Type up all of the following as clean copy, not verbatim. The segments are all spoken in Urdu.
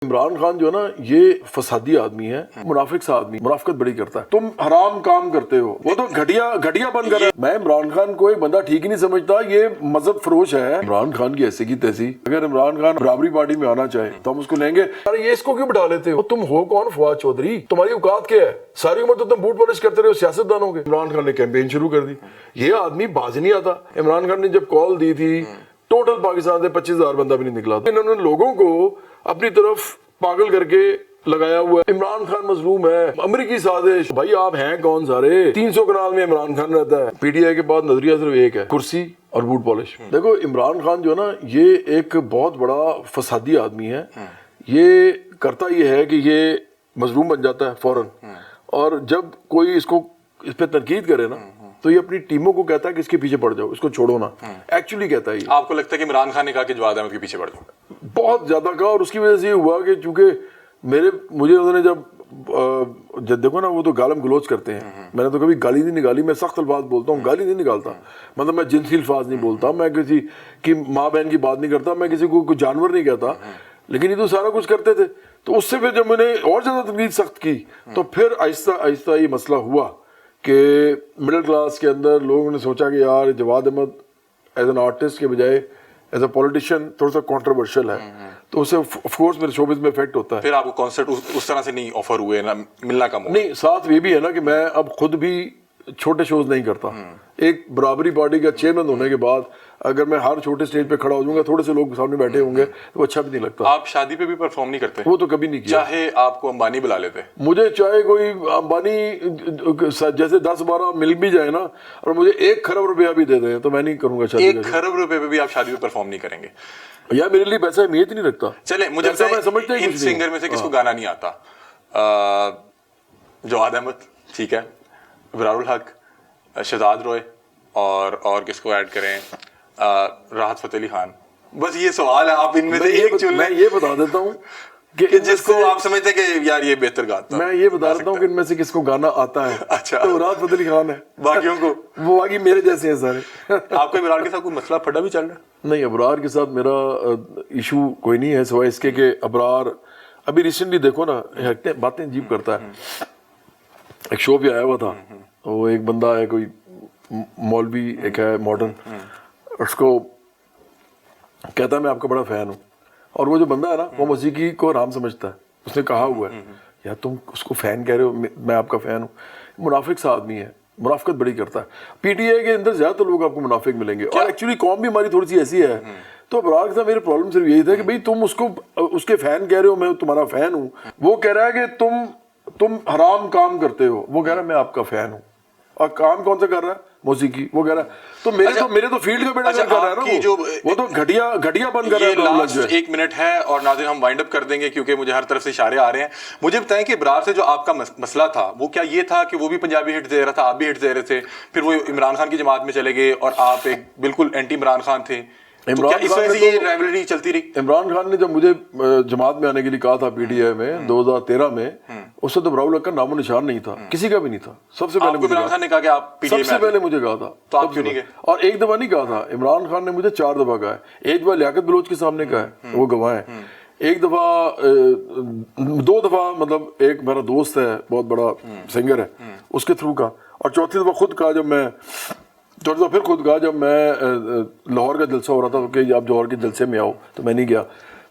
عمران خان جو ہے نا یہ فسادی آدمی ہے, منافق سا آدمی, منافقت بڑی کرتا ہے. تم حرام کام کرتے ہو, وہ تو گھٹیا بن کر. میں عمران خان کو ایک بندہ ٹھیک ہی نہیں سمجھتا, یہ مذہب فروش ہے. عمران خان کی ایسی کی تیسی, اگر عمران خان برابری پارٹی میں آنا چاہے تو ہم اس کو لیں گے. ارے یہ اس کو کیوں بٹھا لیتے ہو؟ تم ہو کون فواد چودھری؟ تمہاری اوقات کیا ہے؟ ساری عمر تو تم بوٹ پالش کرتے رہے سیاست دانوں کے. عمران خان نے کیمپین شروع کر دی. یہ آدمی باز نہیں آتا. عمران خان نے جب کال دی تھی ٹوٹل پاکستان سے 25,000 بندہ بھی نہیں نکلا. انہوں نے لوگوں کو اپنی طرف پاگل کر کے لگایا ہوا ہے. عمران خان مظلوم ہے, امریکی سازش. بھائی آپ ہیں کون سارے؟ 300 کنال میں عمران خان رہتا ہے. پی ٹی آئی کے بعد نظریہ صرف ایک ہے, کرسی اور بوٹ پالش. دیکھو عمران خان جو ہے نا یہ ایک بہت بڑا فسادی آدمی ہے. یہ کرتا یہ ہے کہ یہ مظلوم بن جاتا ہے فوراً, اور جب کوئی اس پہ تنقید کرے نا تو یہ اپنی ٹیموں کو کہتا ہے کہ اس کے پیچھے پڑ جاؤ, اس کو چھوڑو نا. ایکچولی کہتا ہے یہ. آپ کو لگتا ہے کہ عمران خان نے کہا کہ جواد احمد کے پیچھے پڑ جاؤ؟ بہت زیادہ کہا, اور اس کی وجہ سے یہ ہوا کہ چونکہ مجھے انہوں نے جب دیکھو نا وہ تو گالم گلوچ کرتے ہیں. میں نے تو کبھی گالی نہیں نکالی, میں سخت الفاظ بولتا ہوں, گالی نہیں نکالتا. مطلب میں جنسی الفاظ نہیں بولتا, میں کسی کی ماں بہن کی بات نہیں کرتا, میں کسی کو کوئی جانور نہیں کہتا. لیکن یہ تو سارا کچھ کرتے تھے. تو اس سے پھر جب میں نے اور زیادہ تنقید سخت کی تو پھر آہستہ آہستہ یہ مسئلہ ہوا کہ مڈل کلاس کے اندر لوگوں نے سوچا کہ یار جواد احمد ایز این آرٹسٹ کے بجائے ایز اے پولیٹیشین تھوڑا سا کنٹروورشل ہے, تو اسے آف کورس میرے شوبز میں افیکٹ ہوتا ہے. پھر آپ کو کانسرٹ اس طرح سے نہیں آفر ہوئے نا, ملنا کم ہوا؟ نہیں, ساتھ یہ بھی ہے نا کہ میں اب خود بھی چھوٹے شوز نہیں کرتا. ایک برابری پارٹی کا چیئرمین ہونے کے بعد اگر میں ہر چھوٹے اسٹیج پہ کھڑا ہو جاؤں گا, تھوڑے سے لوگ سامنے بیٹھے ہوں گے تو اچھا بھی نہیں لگتا. آپ شادی پہ بھی پرفارم نہیں کرتے؟ وہ تو کبھی نہیں کیا. چاہے آپ کو امبانی بلا لیتے؟ مجھے چاہے کوئی امبانی جیسے 10-12 مل بھی جائے نا اور مجھے 1 کھرب روپیہ بھی دے دیں تو میں نہیں کروں گا شادی. 1 کھرب روپے پہ بھی آپ شادی پہ پرفارم نہیں کریں گے؟ یار میرے لیے پیسہ اہمیت نہیں رکھتا. چلے مجھے ان سنگر میں سے کس کو گانا نہیں آتا؟ جواد احمد ٹھیک ہے, ابرار الحق, شہزاد روئے, اور کس کو ایڈ کریں, راحت فتح علی خان. بس یہ سوال ہے, آپ ان میں سے ایک چن لیں. میں یہ بتا دیتا ہوں کہ جس کو آپ سمجھتے ہیں کہ یار یہ بہتر گاتا ہے. میں یہ بتا دیتا ہوں کہ ان میں سے کس کو گانا آتا ہے. اچھا, تو راحت فتح علی خان ہے. باقیوں کو وہ باقی میرے جیسے ہیں سارے. آپ کو ابرار کے ساتھ کوئی مسئلہ پھٹا بھی چل رہا ہے؟ نہیں, ابرار کے ساتھ میرا ایشو کوئی نہیں ہے سوائے اس کے کہ ابرار ابھی ریسنٹلی دیکھو نا باتیں عجیب کرتا ہے. ایک شو پہ آیا ہوا تھا, وہ ایک بندہ ہے کوئی مولوی ایک ہے ماڈرن, اس کو کہتا ہے میں آپ کا بڑا فین ہوں, اور وہ جو بندہ ہے نا وہ موسیقی کو حرام سمجھتا ہے. اس نے کہا ہوا ہے یار تم اس کو فین کہہ رہے ہو, میں آپ کا فین ہوں. منافق سا آدمی ہے, منافقت بڑی کرتا ہے. پی ٹی آئی کے اندر زیادہ تر لوگ آپ کو منافق ملیں گے, اور ایکچولی قوم بھی ہماری تھوڑی سی ایسی ہے. تو ابرار کے ساتھ میرے پرابلم صرف یہی تھا کہ بھائی تم اس کو اس کے فین کہہ رہے ہو, میں تمہارا فین ہوں. وہ کہہ رہا ہے کہ تم حرام کام کرتے ہو, وہ کہہ رہا ہے میں آپ کا فین ہوں. اور کام کون سا کر رہا ہے؟ موسیقی. وہ کہہ رہا ہے تو میرے تو فیلڈ کا بیٹا کر رہا ہے نا, وہ تو گھٹیا بن کر رہا ہے. لاسٹ 1 منٹ ہے اور ناظرین ہم وائنڈ اپ کر دیں گے کیونکہ مجھے ہر طرف سے اشارے آ رہے ہیں. مجھے بتائیں کہ ابرار سے جو آپ کا مسئلہ تھا وہ کیا یہ تھا کہ وہ بھی پنجابی ہٹ دے رہا تھا, آپ بھی ہٹ دے رہے تھے, پھر وہ عمران خان کی جماعت میں چلے گئے اور آپ ایک بالکل اینٹی عمران خان تھے, تو کیا اس وجہ سے یہ رائیولری چلتی رہی؟ عمران خان نے جب مجھے جماعت میں آنے کے لیے کہا تھا پی ٹی آئی میں 2013 میں, اس سے تو ابرار الحق کا نام و نشان نہیں تھا, کسی کا بھی نہیں تھا. سب سے پہلے عمران خان نے کہا کہ آپ سب سے پہلے مجھے کہا تھا, تو آپ کیوں نہیں گئے؟ اور ایک دفعہ نہیں کہا تھا, عمران خان نے مجھے 4 دفعہ کہا ہے. ایک دفعہ لیاقت بلوچ کے سامنے کہا ہے, وہ گواہ ہیں. ایک دفعہ 2 دفعہ مطلب ایک میرا دوست ہے بہت بڑا سنگر ہے اس کے تھرو کا, اور چوتھی دفعہ خود کہا جب میں پھر خود کہا جب میں لاہور کا جلسہ ہو رہا تھا کہ آپ لاہور کے جلسے میں آؤ, تو میں نہیں گیا.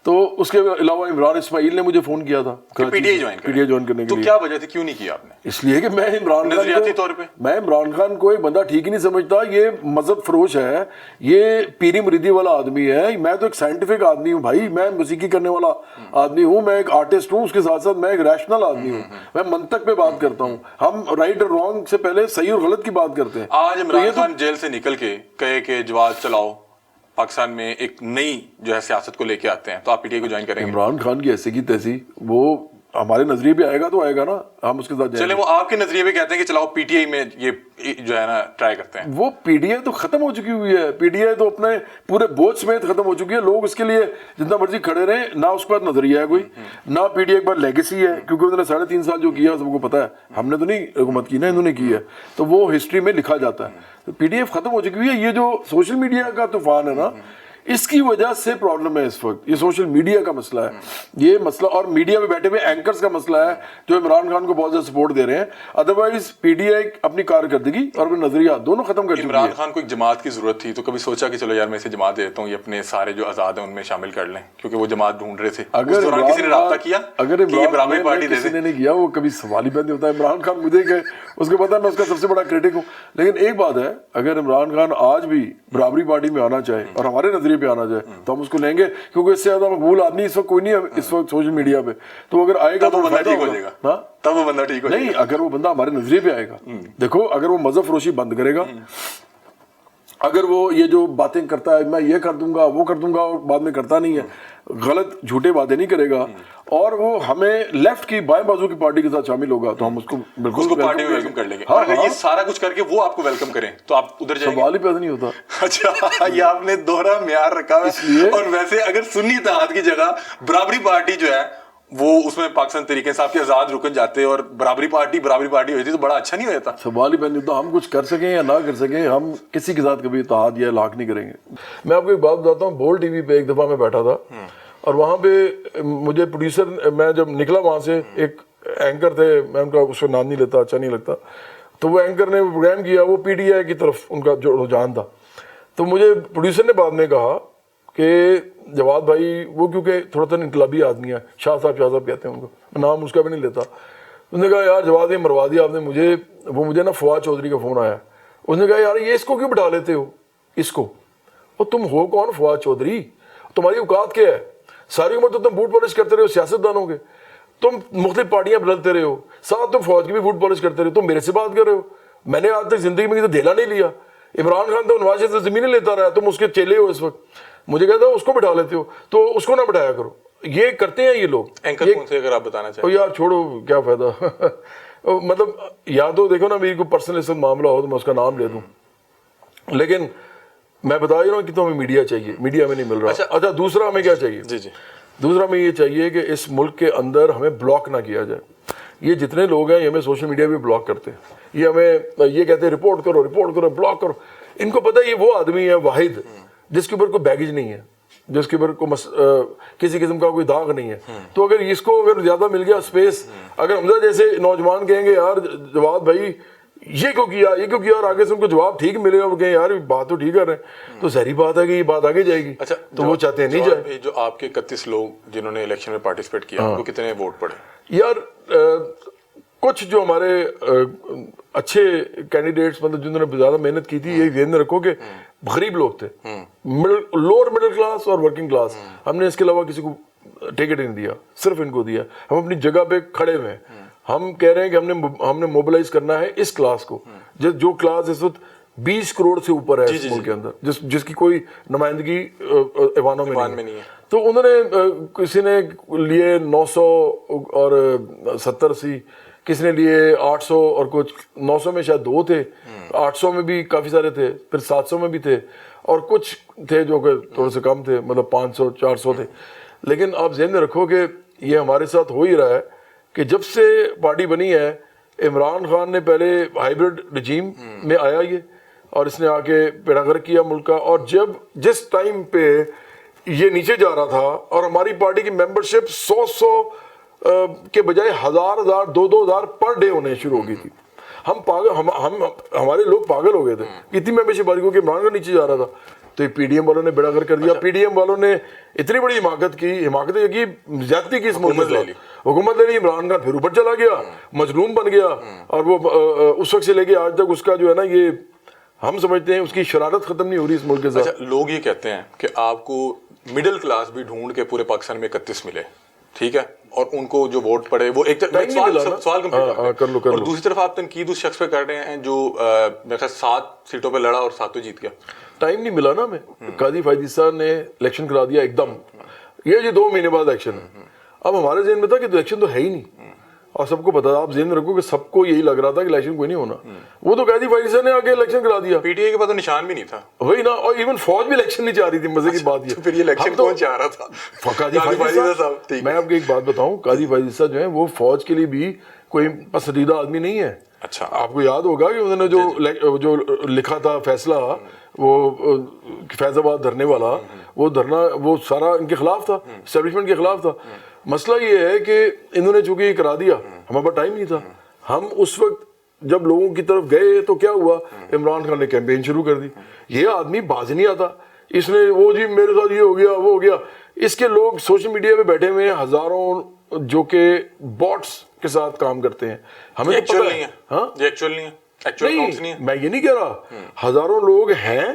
تو اس کے علاوہ عمران اسماعیل نے مجھے فون کیا تھا پی ٹی آئی جوائن کرنے کے لیے. تو کیا وجہ تھی, کیوں نہیں کیا آپ نے؟ اس لیے کہ میں عمران خان کو ایک بندہ ٹھیک ہی نہیں سمجھتا. یہ مذہب فروش ہے, یہ پیری مریدی والا آدمی ہے. میں تو ایک سائنٹیفک آدمی ہوں بھائی, میں موسیقی کرنے والا آدمی ہوں, میں ایک آرٹسٹ ہوں, اس کے ساتھ ساتھ میں ایک ریشنل آدمی ہوں. میں منطق پہ بات کرتا ہوں. ہم رائٹ اور رانگ سے پہلے صحیح اور غلط کی بات کرتے ہیں. آج عمران خان جیل سے نکل کے کہے کہ جواد چلاؤ, پاکستان میں ایک نئی جو ہے سیاست کو لے کے آتے ہیں, تو آپ پی ٹی آئی کو جوائن کریں گے؟ عمران خان کی ایسی کی تیسی, وہ ہمارے نظریے پہ آئے گا تو آئے گا نا, ہم اس کے ساتھ چلے وہ آپ کے نظریے پہ کہتے ہیں کہ چلاؤ پی ٹی آئی میں یہ جو ہے نا ٹرائی کرتے ہیں. وہ پی ٹی آئی تو ختم ہو چکی ہوئی ہے. پی ٹی آئی تو اپنے پورے بوجھ سمیت ختم ہو چکی ہے. لوگ اس کے لیے جتنا مرضی کھڑے رہیں, نہ اس کے بعد نظریہ ہے کوئی, نہ پی ٹی آئی کے بعد لیگیسی ہے, کیونکہ انہوں نے 3.5 سال جو کیا سب کو پتا ہے. ہم نے تو نہیں حکومت کی نا, انہوں نے کی ہے, تو وہ ہسٹری میں لکھا جاتا ہے. پی ٹی آئی ختم ہو چکی ہوئی ہے. یہ جو سوشل میڈیا کا طوفان ہے نا, اس کی وجہ سے پرابلم ہے اس وقت. یہ سوشل میڈیا کا مسئلہ ہے, یہ مسئلہ, اور میڈیا میں بیٹھے ہوئے اینکرز کا مسئلہ ہے جو عمران خان کو بہت زیادہ سپورٹ دے رہے ہیں. ادروائز پی ڈی آئی اپنی کارکردگی اور اپنے نظریات دونوں ختم کر چکی ہے. عمران خان کو ایک جماعت کی ضرورت تھی تو کبھی سوچا کہ چلو یار میں اسے جماعت دیتا ہوں, یہ اپنے سارے جو آزاد ہیں ان میں شامل کر لیں, کیونکہ وہ جماعت ڈھونڈ رہے تھے. اس دوران کسی نے رابطہ کیا اگر کہ یہ برابری پارٹی دے کسی نے نہیں کیا, وہ کبھی سوال ہی پیدا نہیں ہوتا. عمران خان مجھے کہ اس کو پتا ہے میں اس کا سب سے بڑا کرٹک ہوں, لیکن ایک بات ہے, اگر عمران خان آج بھی برابری پارٹی میں آنا چاہے اور ہمارے نظریے پہ آنا چاہے تو ہم اس کو لیں گے, کیونکہ اس سے زیادہ مقبول آدمی اس وقت کوئی نہیں ہے اس وقت سوشل میڈیا پہ. تو اگر آئے گا تو بندہ ٹھیک ہو جائے گا, تب وہ بندہ ٹھیک ہو جائے گا. نہیں, اگر وہ بندہ ہمارے نظریے پہ آئے گا, دیکھو اگر وہ مذہب فروشی بند کرے گا, اگر وہ یہ جو باتیں کرتا ہے میں یہ کر دوں گا وہ کر دوں گا اور بعد میں کرتا نہیں ہے, غلط جھوٹے وعدے نہیں کرے گا, اور وہ ہمیں لیفٹ کی بائیں بازو کی پارٹی کے ساتھ شامل ہوگا تو ہم اس کو بالکل اس کو پارٹی میں ویلکم کر لیں گے. اور اگر یہ سارا کچھ کر کے وہ آپ کو ویلکم کریں تو آپ ادھر جائیں گے. سوال ہی پیدا نہیں ہوتا. اچھا, یہ آپ نے دوہرا معیار رکھا ہے. اور ویسے اگر سنی اتحاد کی جگہ برابری پارٹی جو ہے وہ اس میں پاکستان تحریک انصاف کے آزاد رکن جاتے اور برابری پارٹی ہوئی تھی تو بڑا اچھا نہیں ہو جاتا. سوال ہی پیدا نہیں ہوتا. ہم کچھ کر سکیں یا نہ کر سکیں, ہم کسی کے ساتھ کبھی اتحاد یا لاک نہیں کریں گے. میں آپ کو ایک بات بتاتا ہوں, بول ٹی وی پہ ایک دفعہ میں بیٹھا تھا اور وہاں پہ مجھے پروڈیوسر, میں جب نکلا وہاں سے, ایک اینکر تھے, میں ان کا اس کو نام نہیں لیتا, اچھا نہیں لگتا, تو وہ اینکر نے پروگرام کیا, وہ پی ڈی آئی کی طرف ان کا جو رجحان تھا. تو مجھے پروڈیوسر نے بعد میں کہا کہ جواد بھائی, وہ کیونکہ تھوڑا سا انقلابی آدمی ہے, شاہ صاحب کہتے ہیں ان کو, نام اس کا بھی نہیں لیتا, اس نے کہا یار جواد یہ مروا دیا آپ نے مجھے. وہ مجھے نا فواد چودھری کا فون آیا, اس نے کہا یار یہ اس کو کیوں بٹھا لیتے ہو اس کو, اور تم ہو کون فواد چودھری, تمہاری اوقات کیا ہے, ساری عمر تو تم بوٹ پالش کرتے رہے ہو, سیاست دان ہو گے, تم مختلف پارٹیاں بدلتے رہے ہو, ساتھ تم فوج کی بھی بوٹ پالش کرتے رہے, تم میرے سے بات کر رہے ہو. میں نے آج تک زندگی میں کسی دھیلا نہیں لیا. عمران خان تو نواز شریف سے زمینیں لیتا رہا, تم اس کے چیلے ہو اس وقت. مجھے کہتا ہے اس کو بٹھا لیتے ہو, تو اس کو نہ بٹھایا کرو. یہ کرتے ہیں یہ لوگ. اینکر کون سے اگر آپ بتانا چاہیں؟ یار چھوڑو, کیا فائدہ. مطلب یا تو دیکھو نا, میری کوئی پرسنل اس معاملہ ہو تو میں اس کا نام لے دوں, لیکن میں بتا ہی رہا ہوں کہ تو ہمیں میڈیا چاہیے, میڈیا میں نہیں مل رہا. اچھا دوسرا ہمیں کیا چاہیے؟ جی جی, دوسرا ہمیں یہ چاہیے کہ اس ملک کے اندر ہمیں بلاک نہ کیا جائے. یہ جتنے لوگ ہیں یہ ہمیں سوشل میڈیا پہ بلاک کرتے ہیں, یہ ہمیں یہ کہتے ہیں رپورٹ کرو بلاک کرو. ان کو پتہ ہے یہ وہ آدمی ہے واحد جس کے اوپر کوئی بیگیج نہیں ہے, جس کے اوپر کسی قسم کا کوئی داغ نہیں ہے. تو اگر اس کو اگر زیادہ مل گیا اسپیس, اگر حمزہ جیسے نوجوان کہیں گے یار جواد بھائی یہ کیوں کیا اور آگے سے ان کو جواب ٹھیک ملے گا, وہ کہیں یار بات تو ٹھیک کر رہے ہیں, تو ظاہری بات ہے کہ یہ بات آگے جائے گی. اچھا, تو وہ چاہتے ہیں نہیں جائے. جو آپ کے 31 لوگ جنہوں نے الیکشن میں پارٹیسپیٹ کیا, ان کو کتنے ووٹ پڑے؟ یار کچھ جو ہمارے اچھے کینڈیڈیٹس, مطلب جنہوں نے زیادہ محنت کی تھی, یہ ذہن میں رکھو کہ غریب لوگ تھے, لوور مڈل کلاس اور ورکنگ کلاس. ہم نے اس کے علاوہ کسی کو ٹکٹ نہیں دیا, صرف ان کو دیا. ہم اپنی جگہ پہ کھڑے ہوئے ہیں. ہم کہہ رہے ہیں کہ ہم نے موبلائز کرنا ہے اس کلاس کو, جو کلاس اس وقت 20 کروڑ سے اوپر ہے اس ملک کے اندر, جس کی کوئی نمائندگی ایوانوں میں نہیں ہے. تو انہوں نے کسی نے لیے 900 اور 70 کسی نے لیے 800 اور کچھ 900 میں شاید 2 تھے, 800 میں بھی کافی سارے تھے, پھر 700 میں بھی تھے, اور کچھ تھے جو کہ تھوڑے سے کم تھے, مطلب 500 400 تھے. لیکن آپ ذہن میں رکھو کہ یہ ہمارے ساتھ ہو ہی رہا ہے کہ جب سے پارٹی بنی ہے, عمران خان نے پہلے ہائیبرڈ رجیم میں آیا یہ, اور اس نے آ کے بیڑا غرق کیا ملک کا. اور جس ٹائم پہ یہ نیچے جا رہا تھا اور ہماری پارٹی کی ممبرشپ 100 کے بجائے 1000 2000 پر ڈے ہونے شروع ہو گئی تھی, ہمارے لوگ پاگل ہو گئے تھے اتنی ممبرشپ باری کو کہ عمران خان نیچے جا رہا تھا. تو پی ڈی ایم والوں نے بیڑا غرق کر دیا. پی ڈی ایم والوں نے اتنی بڑی حماقت کی زیادتی کی اس ملک میں, حکومت لے لی. عمران خان پھر اوپر چلا گیا, مظلوم بن گیا, اور وہ اس وقت سے لے کے آج تک اس کا جو ہے نا, یہ ہم سمجھتے ہیں اس کی شرارت ختم نہیں ہو رہی اس ملک کے ساتھ. اچھا, لوگ یہ کہتے ہیں کہ آپ کو مڈل کلاس بھی ڈھونڈ کے پورے پاکستان میں 31 ملے, ٹھیک ہے, اور ان کو جو ووٹ پڑے وہ ایک سوال کر لو, اور دوسری طرف آپ تنقید اس شخص پہ کر رہے ہیں جو میرے خیال 7 سیٹوں پہ لڑا اور 7 جیت گیا. ٹائم نہیں ملا نا ہمیں. قاضی فائد صاحب نے الیکشن کرا دیا ایک دم, یہ 2 مہینے بعد الیکشن ہے. اب ہمارے ذہن میں تھا کہ الیکشن تو ہے ہی نہیں, اور سب کو پتا, آپ ذہن میں رکھو کہ سب کو یہی لگ رہا تھا کہ الیکشن کوئی نہیں ہونا. وہ تو قاضی فائد صاحب نے آگے الیکشن کرا دیا. پی ٹی آئی کے پاس تو نشان بھی نہیں تھا, وہی نا, اور ایون فوج بھی الیکشن نہیں چاہ رہی تھی. مزے کی بات یہ, پھر یہ الیکشن کون چاہ رہا تھا؟ قاضی فائد صاحب. میں آپ کو ایک بات بتاؤں, قاضی فائد صاحب جو ہیں وہ فوج کے لیے بھی کوئی پسندیدہ آدمی نہیں ہے. اچھا, آپ کو یاد ہوگا کہ انہوں نے جو لکھا تھا فیصلہ, وہ فیض آباد دھرنے والا، وہ دھرنا وہ سارا ان کے خلاف تھا، اسٹیبلشمنٹ کے خلاف تھا. مسئلہ یہ ہے کہ انہوں نے چونکہ یہ کرا دیا، ہمارے پاس ٹائم نہیں تھا. ہم اس وقت جب لوگوں کی طرف گئے تو کیا ہوا، عمران خان نے کیمپین شروع کر دی. یہ آدمی باز نہیں آتا، اس نے وہ جی میرے ساتھ یہ ہو گیا وہ ہو گیا. اس کے لوگ سوشل میڈیا پہ بیٹھے ہوئے ہیں ہزاروں جو کہ باٹس کے ساتھ کام کرتے ہیں. ہمیں تو پتہ ہے. ہاں یہ ایکچوئل نہیں ہے، ایکچوئل اکاؤنٹس نہیں ہے. میں یہ نہیں کہہ رہا، ہزاروں لوگ ہیں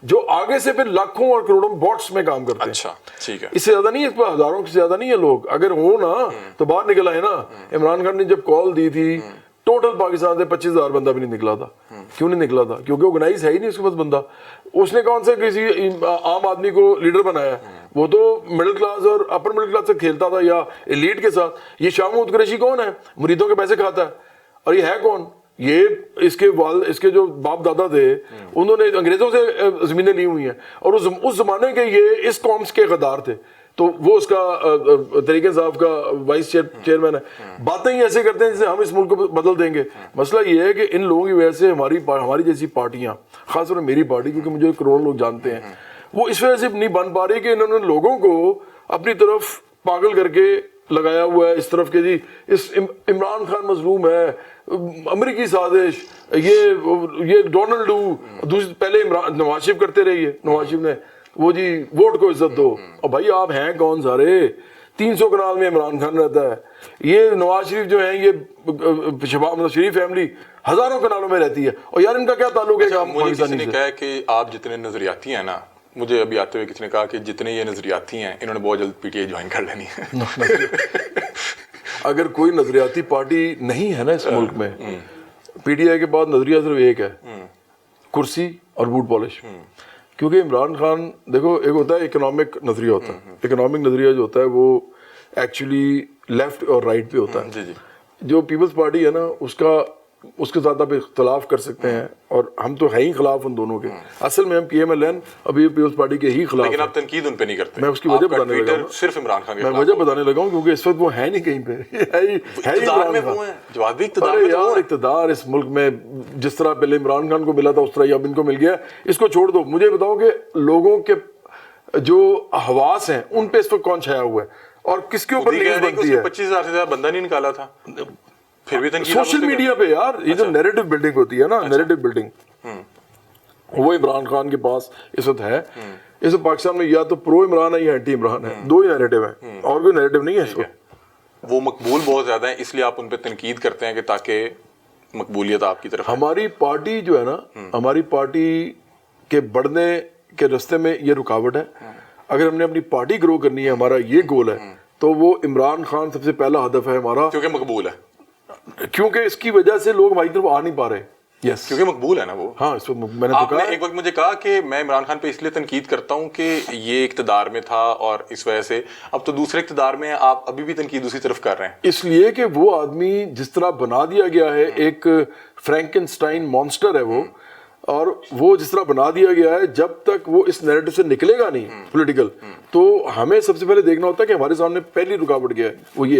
جو آگے سے پھر لاکھوں اور کروڑوں باٹس میں کام کرتے ہیں. اچھا ٹھیک ہے. اس سے زیادہ نہیں ہے، اس پہ ہزاروں سے زیادہ نہیں ہے لوگ. اگر ہو نا تو باہر نکل آئے نا. عمران خان نے جب کال دی تھی ٹوٹل پاکستان سے 25,000 بندہ بھی نہیں نکلا تھا. کیوں نہیں نکلا تھا؟ کیونکہ آرگنائز ہے ہی نہیں اس کے پاس بندہ. اس نے کون سے کسی عام آدمی کو لیڈر بنایا؟ وہ تو مڈل کلاس اور اپر مڈل کلاس سے کھیلتا تھا یا ایلیٹ کے ساتھ. یہ شاہ محمود قریشی کون ہے؟ مریدوں کے پیسے کھاتا ہے. اور یہ ہے کون؟ یہ اس کے جو باپ دادا تھے انہوں نے انگریزوں سے زمینیں لی ہوئی ہیں، اور اس زمانے کے یہ اس قوم کے غدار تھے. تو وہ اس کا تحریک انصاف کا وائس چیئرمین ہے. باتیں ہی ایسے کرتے ہیں جیسے ہم اس ملک کو بدل دیں گے. مسئلہ یہ ہے کہ ان لوگوں کی وجہ سے ہماری جیسی پارٹیاں، خاص طور پہ میری پارٹی، کیونکہ مجھے کروڑوں لوگ جانتے ہیں، وہ اس وجہ سے نہیں بن پا رہی کہ انہوں نے لوگوں کو اپنی طرف پاگل کر کے لگایا ہوا ہے اس طرف کہ جی اس عمران خان مظلوم ہے، امریکی سازش، یہ ڈونلڈ پہلے نواز شریف کرتے رہیے. نواز شریف نے وہ جی ووٹ کو عزت دو. اور بھائی آپ ہیں کون سارے؟ 300 کنال میں عمران خان رہتا ہے. یہ نواز شریف جو ہیں یہ شریف فیملی ہزاروں کنالوں میں رہتی ہے. اور یار ان کا کیا تعلق ہے؟ مجھے کسی نے کہا کہ آپ جتنے نظریاتی ہیں نا، مجھے ابھی آتے ہوئے کسی نے کہا کہ جتنے یہ نظریاتی ہیں انہوں نے بہت جلد پی ٹی آئی جوائن کر لینی ہے. اگر کوئی نظریاتی پارٹی نہیں ہے نا اس ملک میں، پی ٹی آئی کے بعد نظریہ صرف ایک ہے، کرسی اور بوٹ پالش. کیونکہ عمران خان دیکھو، ایک ہوتا ہے اکنامک نظریہ ہوتا ہے. اکنامک نظریہ جو ہوتا ہے وہ ایکچولی لیفٹ اور رائٹ پہ ہوتا ہے. جو پیپلز پارٹی ہے نا اس کے ساتھ آپ اختلاف کر سکتے ہیں، اور ہم تو ہیں ہی خلاف ان دونوں کے. اصل میں ہم پی ایم ایل این ابھی پیپلز پارٹی کے ہی خلاف. لیکن آپ تنقید ان پہ نہیں کرتے. میں اس کی وجہ بتانے لگا ہوں. صرف عمران خان میں وجہ بتانے لگا ہوں کیونکہ اس وقت وہ ہے نہیں کہیں پہ. اقتدار اس ملک میں جس طرح پہلے عمران خان کو ملا تھا اس طرح اب ان کو مل گیا. اس کو چھوڑ دو. مجھے بتاؤ کہ لوگوں کے جو حواس ہیں ان پہ اس وقت کون چھایا ہوا ہے اور کس کے اوپر نیوز بنتی ہے؟ 25,000 سے زیادہ بندہ نہیں نکالا تھا. پھر بھی سوشل میڈیا پہ یار یہ جو نیریٹو بلڈنگ ہوتی ہے نا، نیریٹو بلڈنگ، وہ عمران خان کے پاس اس وقت ہے. اس وقت پاکستان میں یا تو پرو عمران ہے یا اینٹی عمران ہے. دو ہی نیریٹو ہیں اور کوئی نیریٹو نہیں ہے اس وقت. وہ مقبول بہت زیادہ ہیں، اس لیے آپ ان پہ تنقید کرتے ہیں کہ تاکہ مقبولیت آپ کی طرف. ہماری پارٹی جو ہے نا، ہماری پارٹی کے بڑھنے کے راستے میں یہ رکاوٹ ہے. اگر ہم نے اپنی پارٹی گرو کرنی ہے، ہمارا یہ گول ہے، تو وہ عمران خان سب سے پہلا ہدف ہے ہمارا. کیونکہ مقبول ہے، کیونکہ اس کی وجہ سے لوگ ہماری طرف آ نہیں پا رہے. یس کیونکہ مقبول ہے نا وہ. ہاں اس وقت میں نے تو آپ نے کہا ایک وقت مجھے کہا کہ میں عمران خان پہ اس لیے تنقید کرتا ہوں کہ یہ اقتدار میں تھا اور اس وجہ سے اب تو دوسرے اقتدار میں آپ ابھی بھی تنقید اسی طرف کر رہے ہیں. اس لیے کہ وہ آدمی جس طرح بنا دیا گیا ہے، ایک فرینکنسٹائن مانسٹر ہے وہ، اور وہ جس طرح بنا دیا گیا ہے، جب تک وہ اس نیریٹو سے نکلے گا نہیں پولیٹیکل، تو ہمیں سب سے پہلے دیکھنا ہوتا ہے کہ ہمارے سامنے پہلی رکاوٹ کیا ہے. وہ یہ ہے